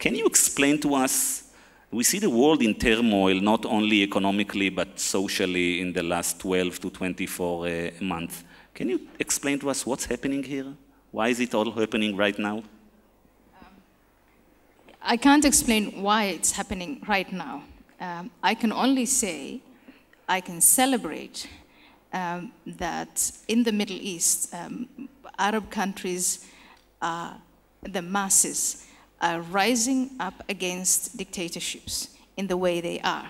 Can you explain to us, we see the world in turmoil, not only economically, but socially in the last 12 to 24 months. Can you explain to us what's happening here? Why is it all happening right now? I can't explain why it's happening right now. I can only say, I can celebrate that in the Middle East, Arab countries, the masses, are rising up against dictatorships in the way they are.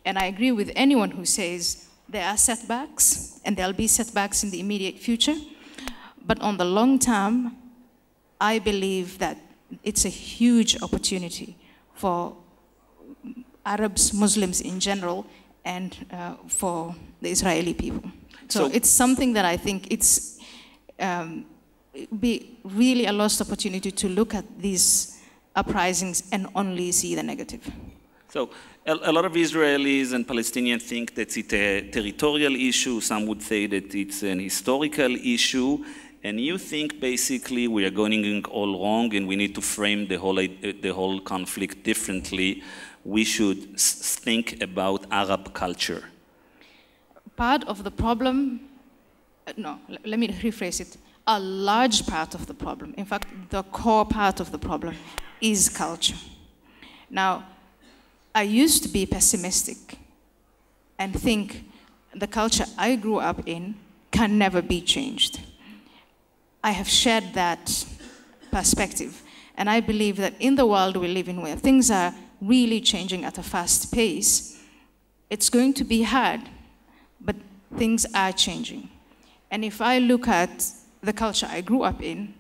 And I agree with anyone who says there are setbacks, and there'll be setbacks in the immediate future. But on the long term, I believe that it's a huge opportunity for Arabs, Muslims in general, and for the Israeli people. So it's something that I think it's be really a lost opportunity to look at these uprisings and only see the negative. So a lot of Israelis and Palestinians think that it's a territorial issue. Some would say that it's an historical issue. And you think basically we are going all wrong and we need to frame the whole conflict differently. We should think about Arab culture. Part of the problem, no, let me rephrase it. A large part of the problem, in fact, the core part of the problem is culture. Now, I used to be pessimistic and think the culture I grew up in can never be changed. I have shared that perspective, and I believe that in the world we live in, where things are really changing at a fast pace, it's going to be hard, but things are changing. And if I look at the culture I grew up in,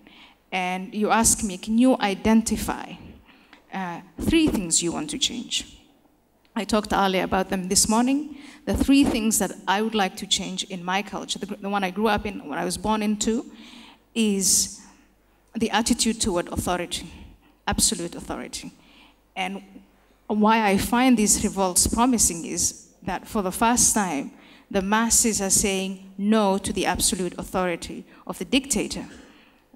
and you ask me, can you identify 3 things you want to change? I talked earlier about them this morning. The 3 things that I would like to change in my culture, the one I grew up in, what I was born into, is the attitude toward authority, absolute authority. And why I find these revolts promising is that for the first time, the masses are saying no to the absolute authority of the dictator.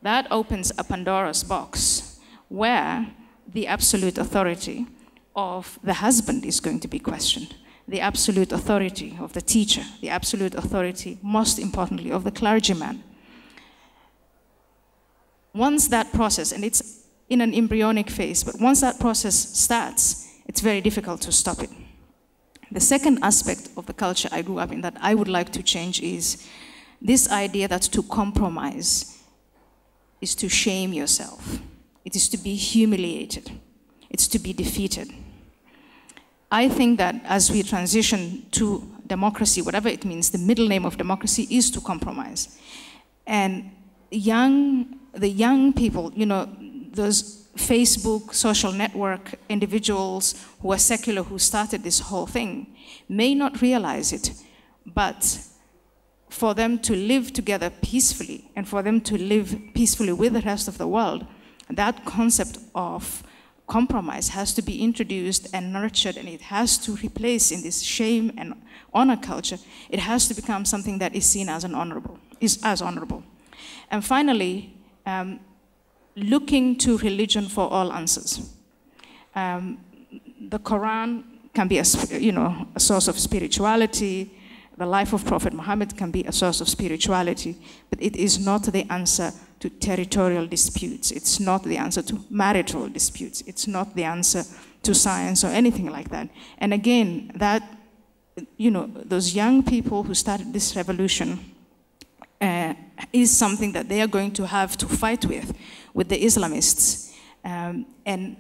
That opens a Pandora's box where the absolute authority of the husband is going to be questioned, the absolute authority of the teacher, the absolute authority, most importantly, of the clergyman. Once that process, and it's in an embryonic phase, but once that process starts, it's very difficult to stop it. The second aspect of the culture I grew up in that I would like to change is this idea that to compromise is to shame yourself. It is to be humiliated. It's to be defeated. I think that as we transition to democracy, whatever it means, the middle name of democracy is to compromise. And the young people, you know, those Facebook, social network individuals who are secular, who started this whole thing, may not realize it, but for them to live together peacefully and for them to live peacefully with the rest of the world, that concept of compromise has to be introduced and nurtured, and it has to replace in this shame and honor culture. It has to become something that is seen as honorable. And finally, looking to religion for all answers. The Quran can be a source of spirituality. The life of Prophet Muhammad can be a source of spirituality, but it is not the answer to territorial disputes. It's not the answer to marital disputes. It's not the answer to science or anything like that. And again, that, those young people who started this revolution is something that they are going to have to fight with the Islamists. And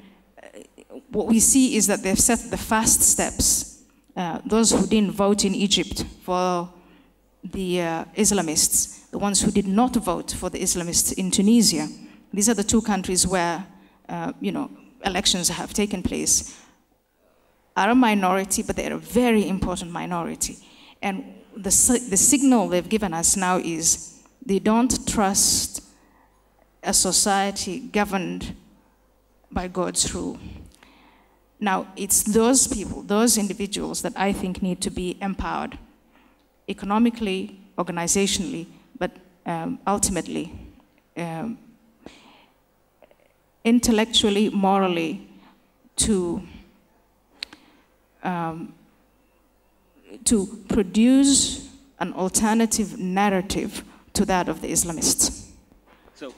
what we see is that they've set the fast steps. Those who didn't vote in Egypt for the Islamists, the ones who did not vote for the Islamists in Tunisia, these are the 2 countries where elections have taken place, are a minority, but they're a very important minority. And the signal they've given us now is they don't trust a society governed by God's rule. Now, it's those people, those individuals that I think need to be empowered economically, organizationally, but ultimately, intellectually, morally, to produce an alternative narrative to that of the Islamists. So,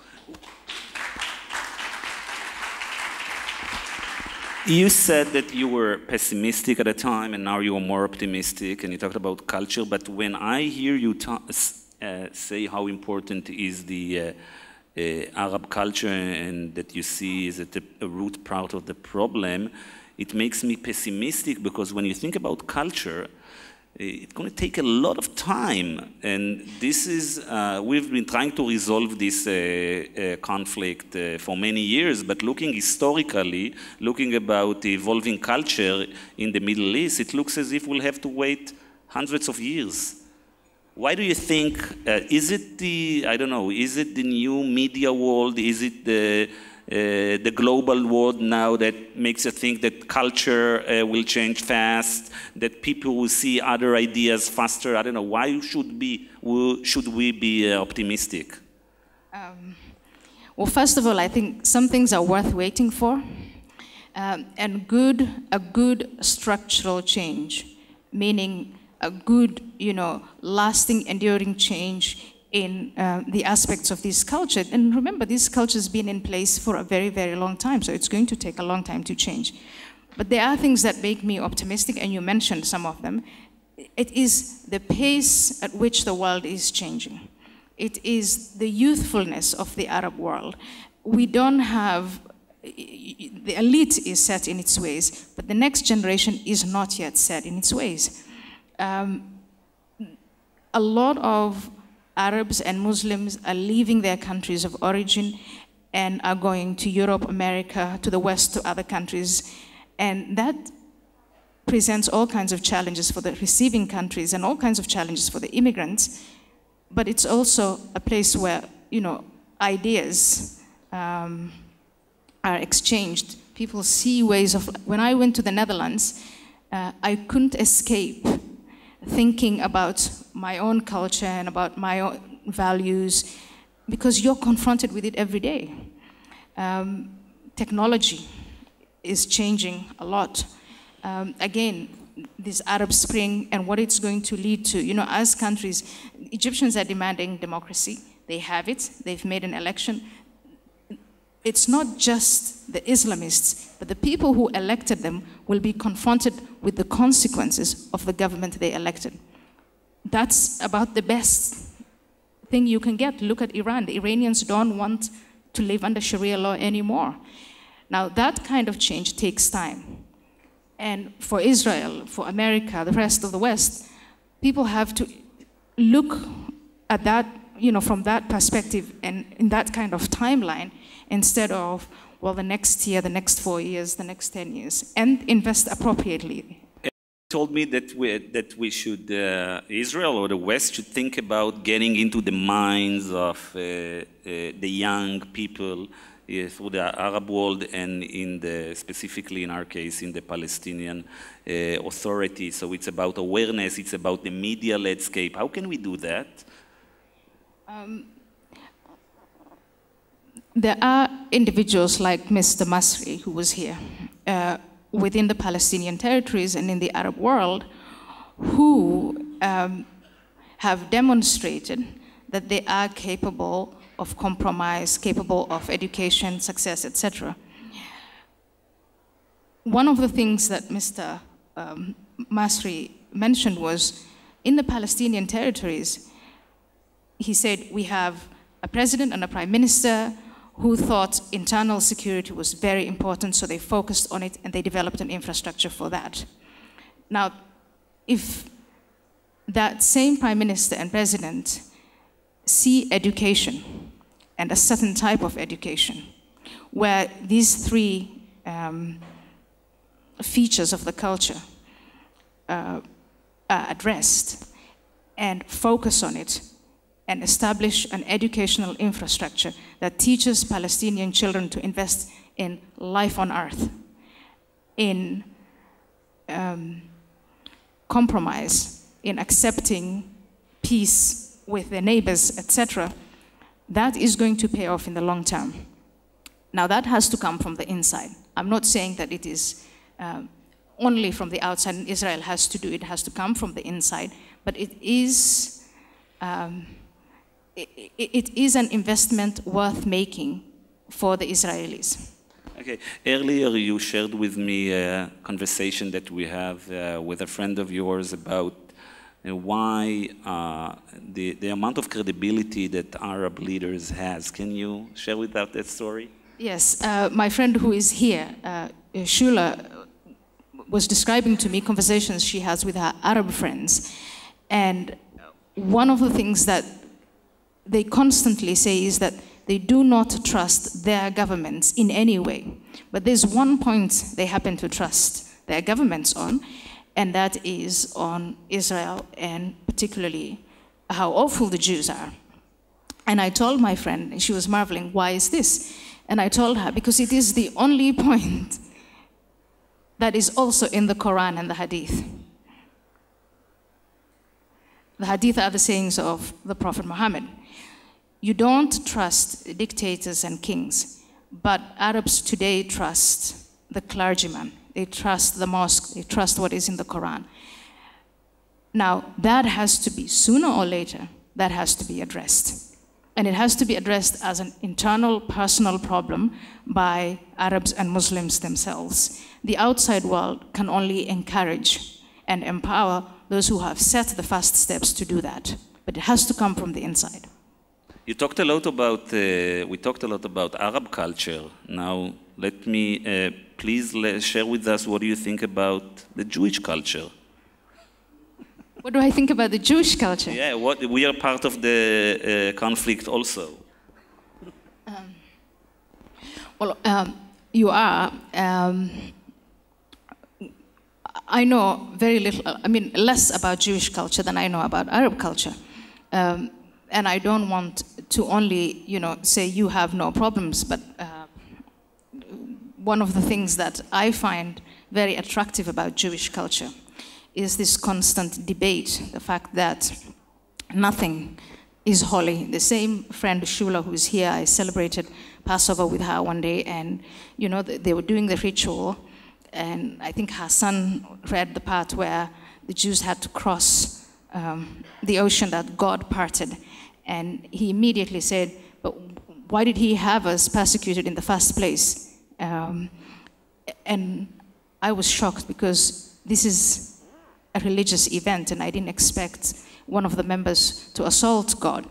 you said that you were pessimistic at the time, and now you are more optimistic, and you talked about culture, but when I hear you say how important is the Arab culture and that you see is a root part of the problem, it makes me pessimistic, because when you think about culture, it's going to take a lot of time, and this is, we've been trying to resolve this conflict for many years, but looking historically, looking about the evolving culture in the Middle East, it looks as if we'll have to wait hundreds of years. Why do you think, is it the, I don't know, is it the new media world, is it the global world now that makes you think that culture will change fast, that people will see other ideas faster? I don't know. Why should we be optimistic? Well, first of all, I think some things are worth waiting for, and a good structural change, meaning a good, lasting, enduring change in the aspects of this culture. And remember, this culture has been in place for a very, very long time, so it's going to take a long time to change. But there are things that make me optimistic, and you mentioned some of them. It is the pace at which the world is changing. It is the youthfulness of the Arab world. We don't have, the elite is set in its ways, but the next generation is not yet set in its ways. A lot of Arabs and Muslims are leaving their countries of origin and are going to Europe, America, to the West, to other countries. And that presents all kinds of challenges for the receiving countries and all kinds of challenges for the immigrants. But it's also a place where, ideas are exchanged. People see ways of, when I went to the Netherlands, I couldn't escape thinking about my own culture and about my own values, because you're confronted with it every day. Technology is changing a lot. Again, this Arab Spring and what it's going to lead to. As countries, Egyptians are demanding democracy. They have it. They've made an election. It's not just the Islamists, but the people who elected them will be confronted with the consequences of the government they elected. That's about the best thing you can get. Look at Iran. The Iranians don't want to live under Sharia law anymore. Now, that kind of change takes time. And for Israel, for America, the rest of the West, people have to look at that, from that perspective and in that kind of timeline, instead of, well, the next year, the next 4 years, the next 10 years, and invest appropriately. You told me that we should, Israel or the West should think about getting into the minds of the young people through the Arab world and specifically in our case, in the Palestinian Authority. So it's about awareness, it's about the media landscape. How can we do that? There are individuals like Mr. Masri, who was here, within the Palestinian territories and in the Arab world, who have demonstrated that they are capable of compromise, capable of education, success, etc. One of the things that Mr. Masri mentioned was, in the Palestinian territories, he said, we have a president and a prime minister who thought internal security was very important, so they focused on it and they developed an infrastructure for that. Now, if that same prime minister and president see education and a certain type of education, where these three features of the culture are addressed, and focus on it, and establish an educational infrastructure that teaches Palestinian children to invest in life on earth, in compromise, in accepting peace with their neighbors, etc., that is going to pay off in the long term. Now, that has to come from the inside. I'm not saying that it is only from the outside, and Israel has to do it, has to come from the inside, but it is an investment worth making for the Israelis. Okay, earlier you shared with me a conversation that we have with a friend of yours about why the amount of credibility that Arab leaders has. Can you share with us that story? Yes, my friend who is here, Shula, was describing to me conversations she has with her Arab friends. And one of the things that they constantly say is that they do not trust their governments in any way. But there's one point they happen to trust their governments on, and that is on Israel, and particularly how awful the Jews are. And I told my friend, and she was marveling, why is this? And I told her, because it is the only point that is also in the Quran and the Hadith. The Hadith are the sayings of the Prophet Muhammad. You don't trust dictators and kings, but Arabs today trust the clergyman. They trust the mosque. They trust what is in the Quran. Now, that has to be, sooner or later, that has to be addressed. And it has to be addressed as an internal, personal problem by Arabs and Muslims themselves. The outside world can only encourage and empower those who have set the first steps to do that. But it has to come from the inside. You talked a lot about, we talked a lot about Arab culture. Now, let me please share with us what do you think about the Jewish culture? What do I think about the Jewish culture? Yeah, we are part of the conflict also. You are. I know very little, I mean, less about Jewish culture than I know about Arab culture. And I don't want to only, say you have no problems, but one of the things that I find very attractive about Jewish culture is this constant debate, the fact that nothing is holy. The same friend, Shula, who's here, I celebrated Passover with her one day, and they were doing the ritual, and I think her son read the part where the Jews had to cross the ocean that God parted, and he immediately said, but why did he have us persecuted in the first place? And I was shocked because this is a religious event, and I didn't expect one of the members to assault God.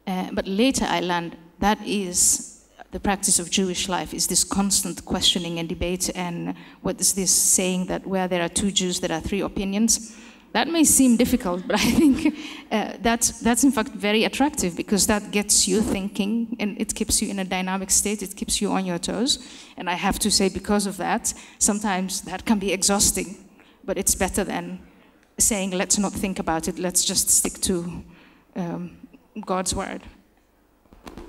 But later I learned that is the practice of Jewish life, is this constant questioning and debate, and what is this saying that where there are two Jews, there are three opinions. That may seem difficult, but I think that's in fact very attractive, because that gets you thinking, and it keeps you in a dynamic state, it keeps you on your toes. And I have to say, because of that, sometimes that can be exhausting, but it's better than saying, let's not think about it, let's just stick to God's word.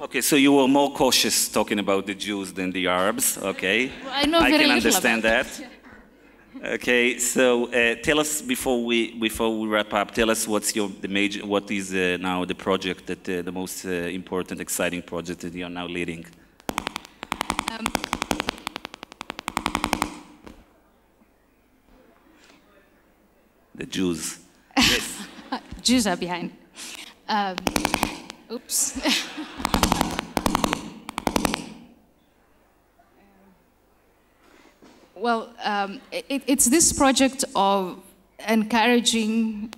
Okay, so you were more cautious talking about the Jews than the Arabs, okay? Well, I know very can little understand about that. it. Okay, so tell us before we wrap up. Tell us what is now the project that the most important, exciting project that you are now leading. The Jews. Yes. Jews are behind. Oops. Well, it's this project of encouraging,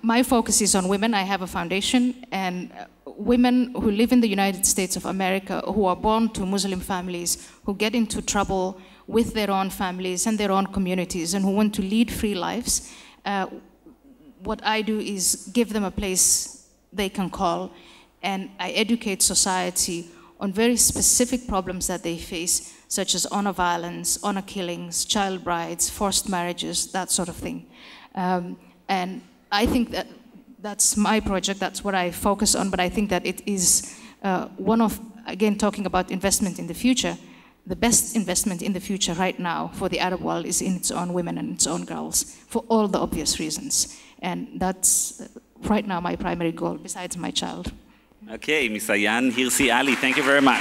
my focus is on women. I have a foundation, and women who live in the United States of America, who are born to Muslim families, who get into trouble with their own families and their own communities, and who want to lead free lives. What I do is give them a place they can call, and I educate society on very specific problems that they face, such as honor violence, honor killings, child brides, forced marriages, that sort of thing. And I think that that's my project, that's what I focus on, but I think that it is one of, again, talking about investment in the future, the best investment in the future right now for the Arab world is in its own women and its own girls, for all the obvious reasons. And that's right now my primary goal, besides my child. Okay, Ms. Ayaan Hirsi-Ali, thank you very much.